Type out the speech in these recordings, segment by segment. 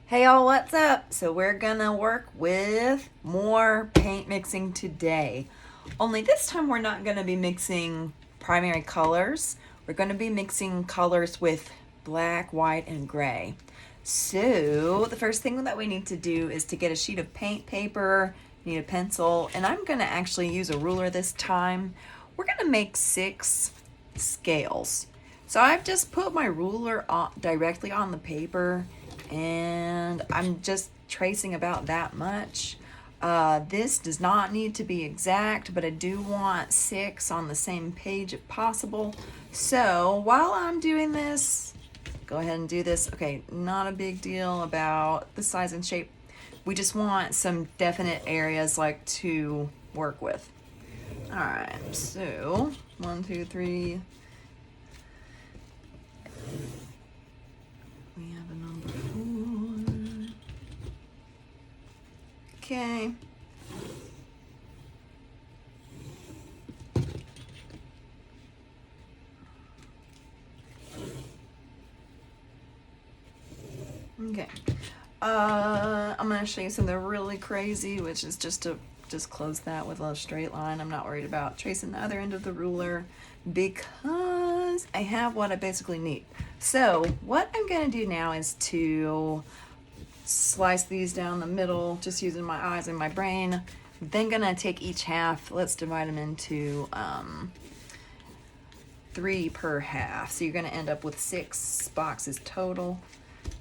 Hey y'all, what's up? So we're gonna work with more paint mixing today. Only this time we're not gonna be mixing primary colors. We're gonna be mixing colors with black, white, and gray. So the first thing that we need to do is to get a sheet of paint paper, need a pencil, and I'm gonna actually use a ruler this time. We're gonna make 6 scales. So I've just put my ruler directly on the paper and I'm just tracing about that much. This does not need to be exact, but I do want 6 on the same page if possible. So while I'm doing this, go ahead and do this. Okay, not a big deal about the size and shape. We just want some definite areas like to work with. All right, so 1, 2, 3. We have a number 4. Okay. Okay. I'm gonna show you something really crazy, which is just to close that with a straight line. I'm not worried about tracing the other end of the ruler because I have what I basically need. So what I'm gonna do now is to slice these down the middle, just using my eyes and my brain. Then gonna take each half, let's divide them into 3 per half. So you're gonna end up with 6 boxes total.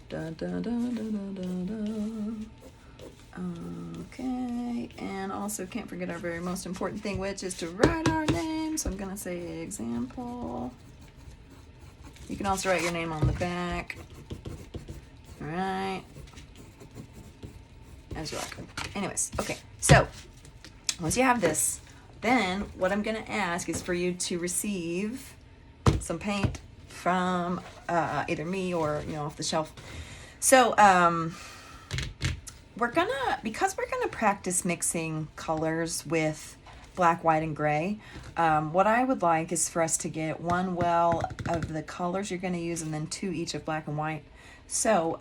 Da, da, da, da, da, da. Okay, and also can't forget our very most important thing, which is to write our name. So I'm gonna say example. You can also write your name on the back. All right, as you like. Anyways, okay, so once you have this, then what I'm gonna ask is for you to receive some paint from either me or off the shelf. So because we're gonna practice mixing colors with black, white, and gray, what I would like is for us to get 1 well of the colors you're gonna use and then 2 each of black and white. So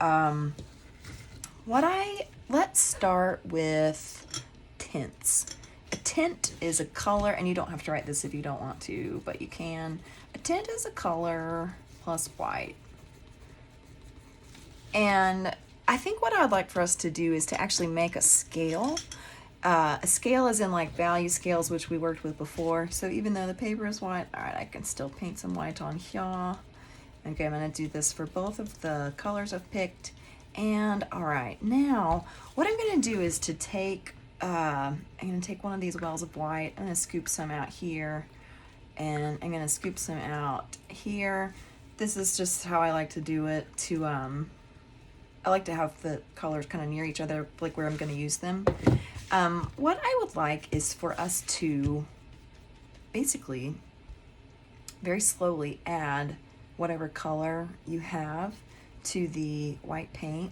let's start with tints. A tint is a color, and you don't have to write this if you don't want to, but you can. A tint is a color plus white. And I think what I'd like for us to do is to actually make a scale. A scale is in like value scales, which we worked with before. So even though the paper is white, all right, I can still paint some white on here. Okay, I'm gonna do this for both of the colors I've picked. And all right, now what I'm gonna do is to take, I'm gonna take one of these wells of white. I'm gonna scoop some out here, and I'm gonna scoop some out here. This is just how I like to do it. I like to have the colors kind of near each other, like where I'm gonna use them. What I would like is for us to basically very slowly add whatever color you have to the white paint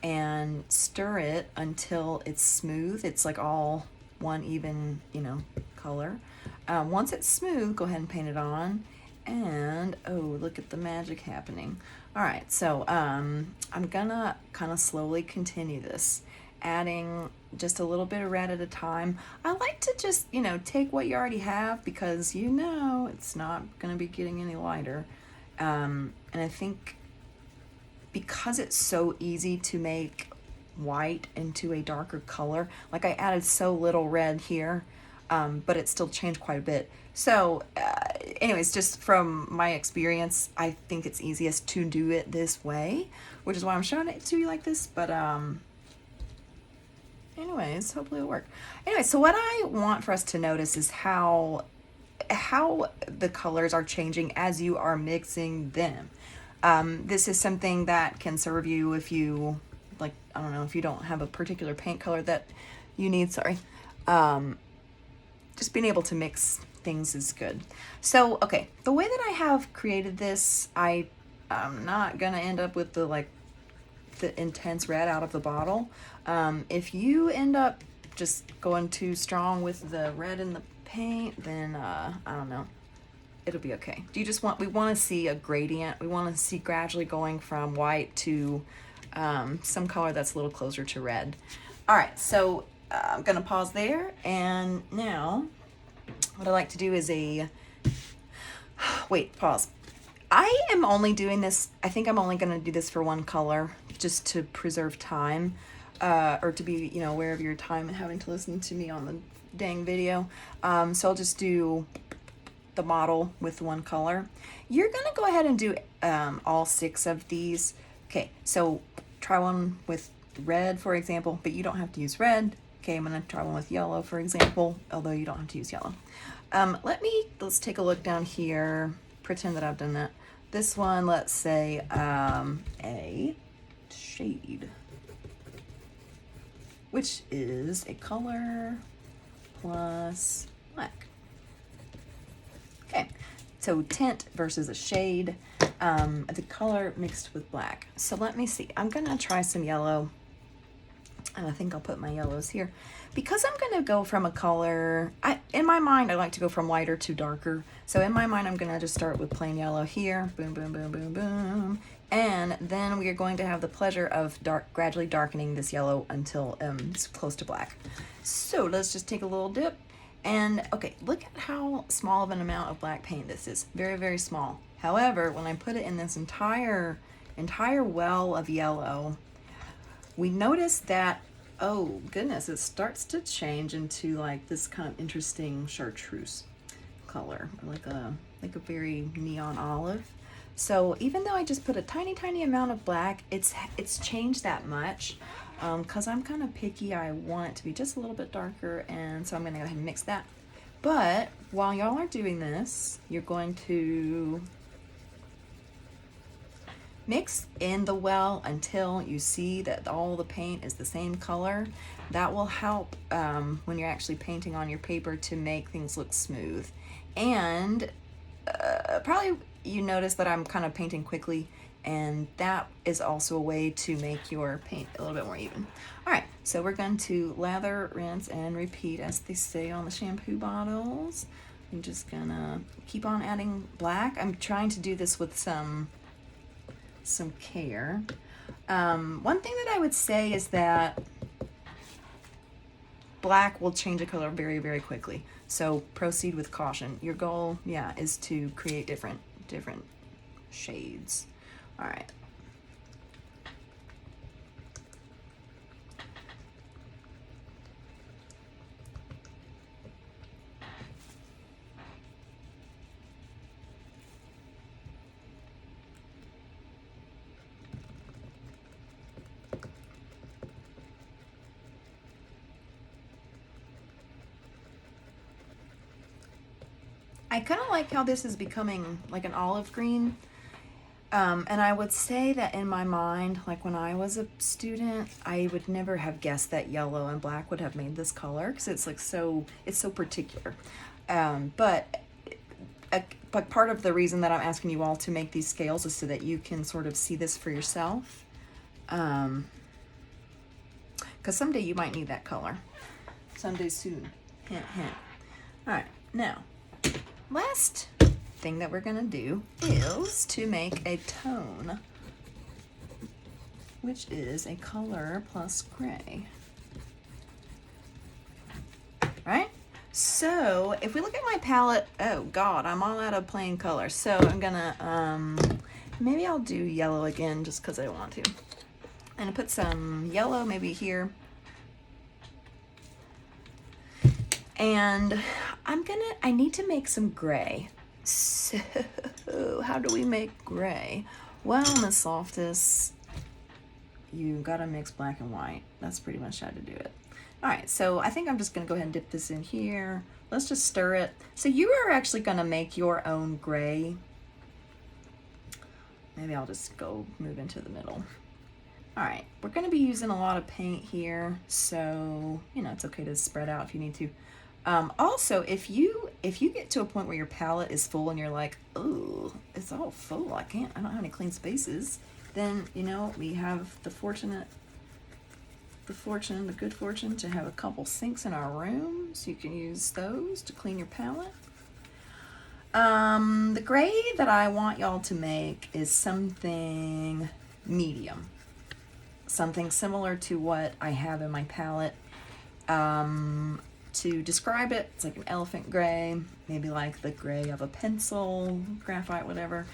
and stir it until it's smooth. It's like all one even, color. Once it's smooth, go ahead and paint it on. And oh, look at the magic happening. All right, so I'm gonna kind of slowly continue this, adding just a little bit of red at a time. I like to just, take what you already have because it's not gonna be getting any lighter. And I think because it's so easy to make white into a darker color, like I added so little red here, but it still changed quite a bit. So anyways, just from my experience, I think it's easiest to do it this way, which is why I'm showing it to you like this. But anyways, hopefully it'll work. Anyway, so what I want for us to notice is how the colors are changing as you are mixing them. This is something that can serve you if you, like, I don't know, if you don't have a particular paint color that you need, sorry. Just being able to mix things is good. So, okay, the way that I have created this, I'm not gonna end up with the intense red out of the bottle. If you end up just going too strong with the red in the paint, then I don't know, it'll be okay. We want to see a gradient. We want to see gradually going from white to some color that's a little closer to red. All right, so I'm gonna pause there, and now what I like to do is wait, pause. I am only doing this, I think I'm only gonna do this for one color, just to preserve time, or to be, you know, aware of your time and having to listen to me on the dang video. So I'll just do the model with one color. You're gonna go ahead and do all 6 of these. Okay, so try one with red, for example, but you don't have to use red. Okay, I'm gonna try one with yellow, for example, although you don't have to use yellow. Let's take a look down here, pretend that I've done that. This one, let's say a shade, which is a color plus black. Okay, so tint versus a shade, the color mixed with black. So let me see, I'm gonna try some yellow, and I think I'll put my yellows here. Because I'm gonna go from a color, in my mind, I like to go from lighter to darker. So in my mind, I'm gonna just start with plain yellow here, boom, boom, boom, boom, boom. And then we are going to have the pleasure of gradually darkening this yellow until it's close to black. So let's just take a little dip. And okay, look at how small of an amount of black paint this is. Very, very small. However, when I put it in this entire well of yellow, we notice that, oh goodness, it starts to change into like this kind of interesting chartreuse color, like a very neon olive. So even though I just put a tiny amount of black, it's changed that much. Because I'm kind of picky, I want it to be just a little bit darker, and so I'm going to go ahead and mix that. But while y'all are doing this, you're going to mix in the well until you see that all the paint is the same color. That will help when you're actually painting on your paper to make things look smooth. And probably you notice that I'm kind of painting quickly, and that is also a way to make your paint a little bit more even. All right, so we're going to lather, rinse, and repeat, as they say on the shampoo bottles. I'm just gonna keep on adding black. I'm trying to do this with some care. One thing that I would say is that black will change a color very, very quickly. So proceed with caution. Your goal, yeah, is to create different shades. All right. I kind of like how this is becoming like an olive green. And I would say that in my mind, like when I was a student, I would never have guessed that yellow and black would have made this color, because it's like it's so particular. But part of the reason that I'm asking you all to make these scales is so that you can sort of see this for yourself. Because someday you might need that color. Someday soon. Hint, hint. All right, now, last thing that we're gonna do is to make a tone, which is a color plus gray. Right? So if we look at my palette, oh god, I'm all out of plain color. So I'm gonna maybe I'll do yellow again just because I want to. And I put some yellow maybe here. And I need to make some gray. So how do we make gray? Well, Miss Softus, you gotta mix black and white. That's pretty much how to do it. All right, so I think I'm just gonna go ahead and dip this in here. Let's just stir it. So you are actually gonna make your own gray. Maybe I'll just go move into the middle. All right, we're gonna be using a lot of paint here, so you know it's okay to spread out if you need to. Also, if you get to a point where your palette is full and you're like, oh, it's all full, I don't have any clean spaces, then you know we have the good fortune to have a couple sinks in our room, so you can use those to clean your palette. The gray that I want y'all to make is something medium. something similar to what I have in my palette. To describe it, it's like an elephant gray, maybe like the gray of a pencil, graphite, whatever.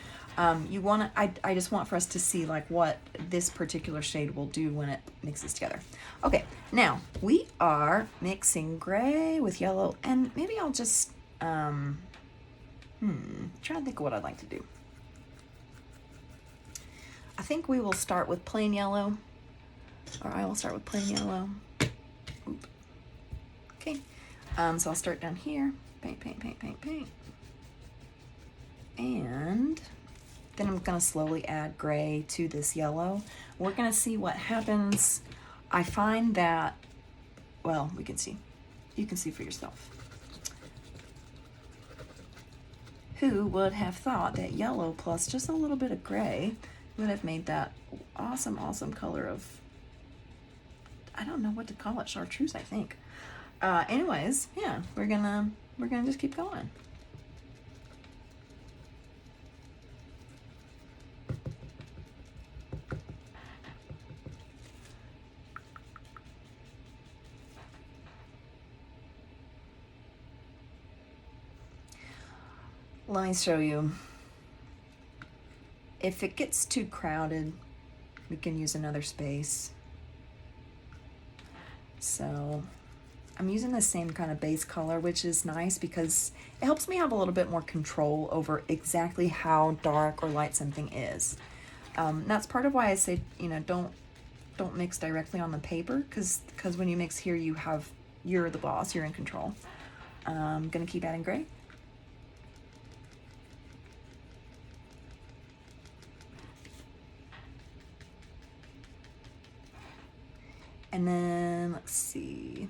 You want to, I just want for us to see like what this particular shade will do when it mixes together. Okay, now we are mixing gray with yellow, and maybe I'll just, try to think of what I'd like to do. I think we will start with plain yellow, or I will start with plain yellow. Oop. Okay, so I'll start down here, paint, paint, paint, paint, paint. And then I'm gonna slowly add gray to this yellow. We're gonna see what happens. I find that, well, we can see. You can see for yourself. Who would have thought that yellow plus just a little bit of gray would have made that awesome, awesome color of, I don't know what to call it, chartreuse, I think. Anyways, yeah, we're gonna just keep going. Let me show you. If it gets too crowded, we can use another space. So I'm using the same kind of base color, which is nice because it helps me have a little bit more control over exactly how dark or light something is. That's part of why I say, you know, don't mix directly on the paper, because when you mix here, you're the boss, you're in control. I'm gonna keep adding gray. And then let's see.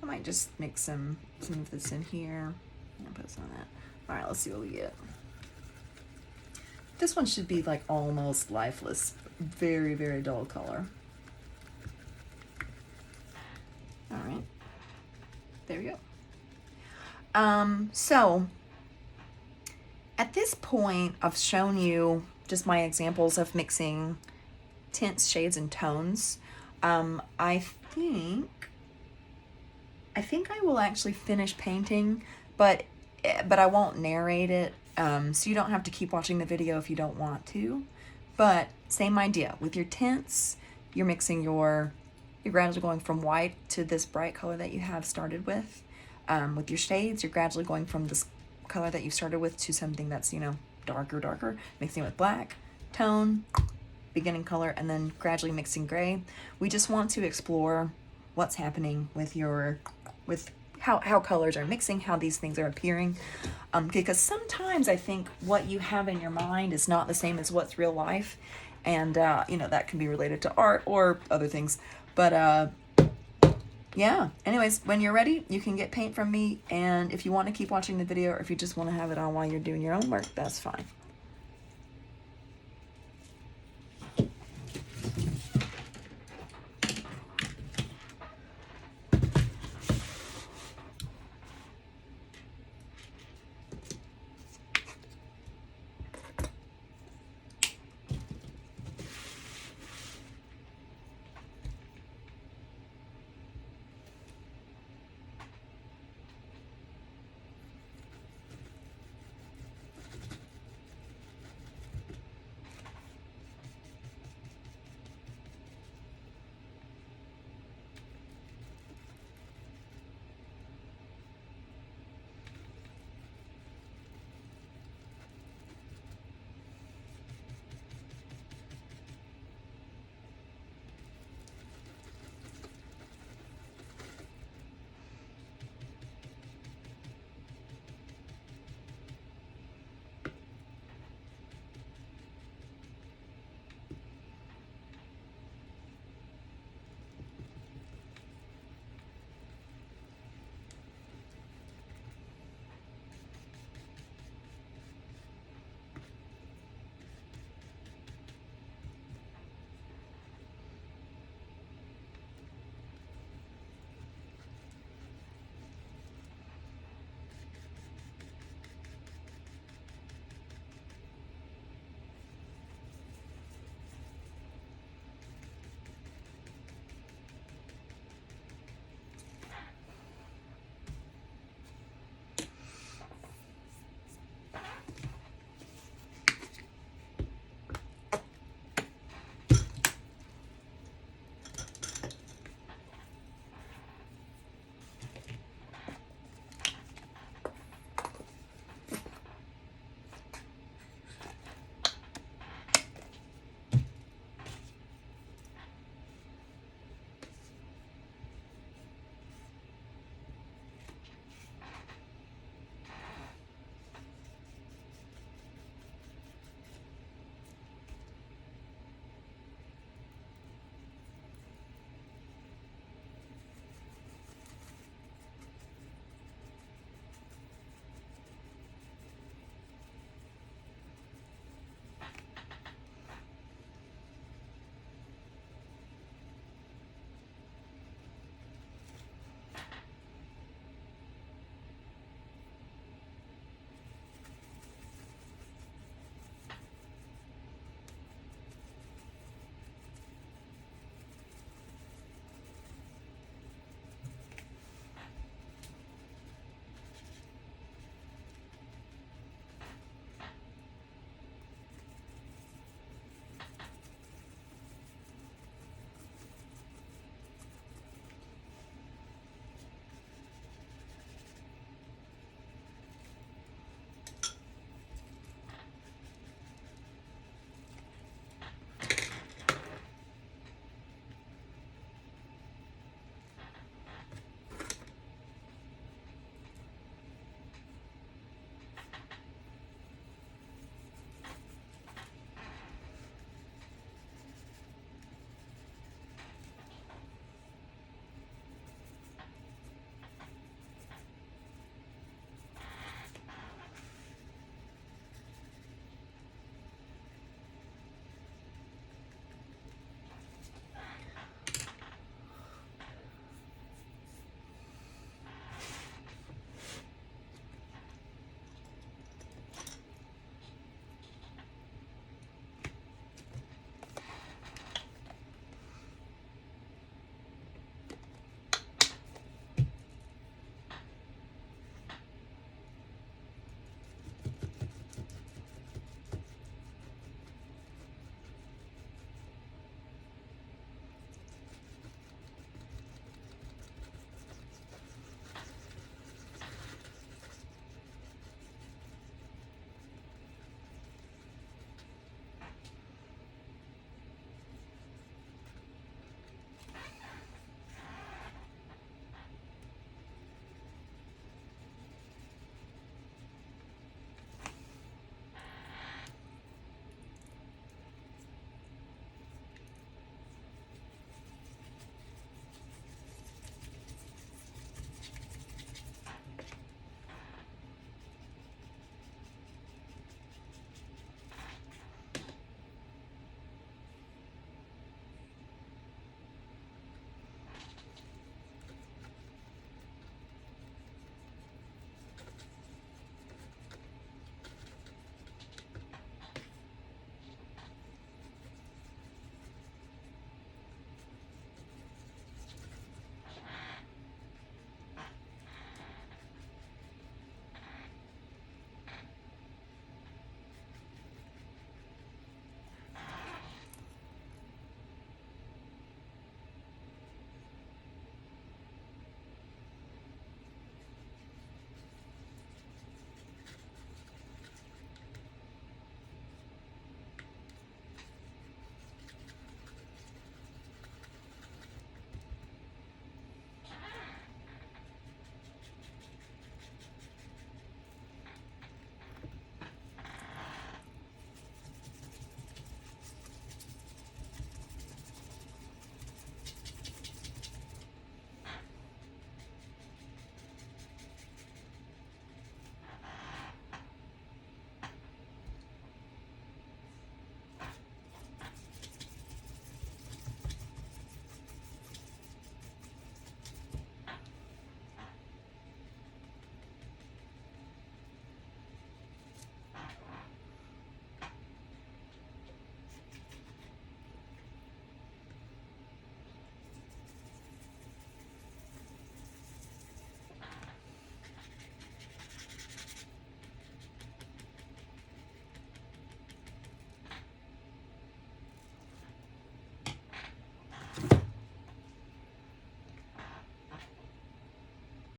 I might just mix some of this in here and put some of that. All right, let's see what we get. This one should be like almost lifeless. Very, very dull color. All right, there we go. So at this point, I've shown you just my examples of mixing tints, shades, and tones. I think I will actually finish painting, but I won't narrate it, so you don't have to keep watching the video if you don't want to. But same idea. With your tints, you're mixing you're gradually going from white to this bright color that you have started with. With your shades, you're gradually going from this color that you started with to something that's, you know, darker, mixing it with black, tone, beginning color, and then gradually mixing gray. We just want to explore what's happening with how colors are mixing, how these things are appearing, because sometimes I think what you have in your mind is not the same as what's real life, and you know, that can be related to art or other things. But yeah, anyways, when you're ready, you can get paint from me, and if you want to keep watching the video, or if you just want to have it on while you're doing your own work, that's fine.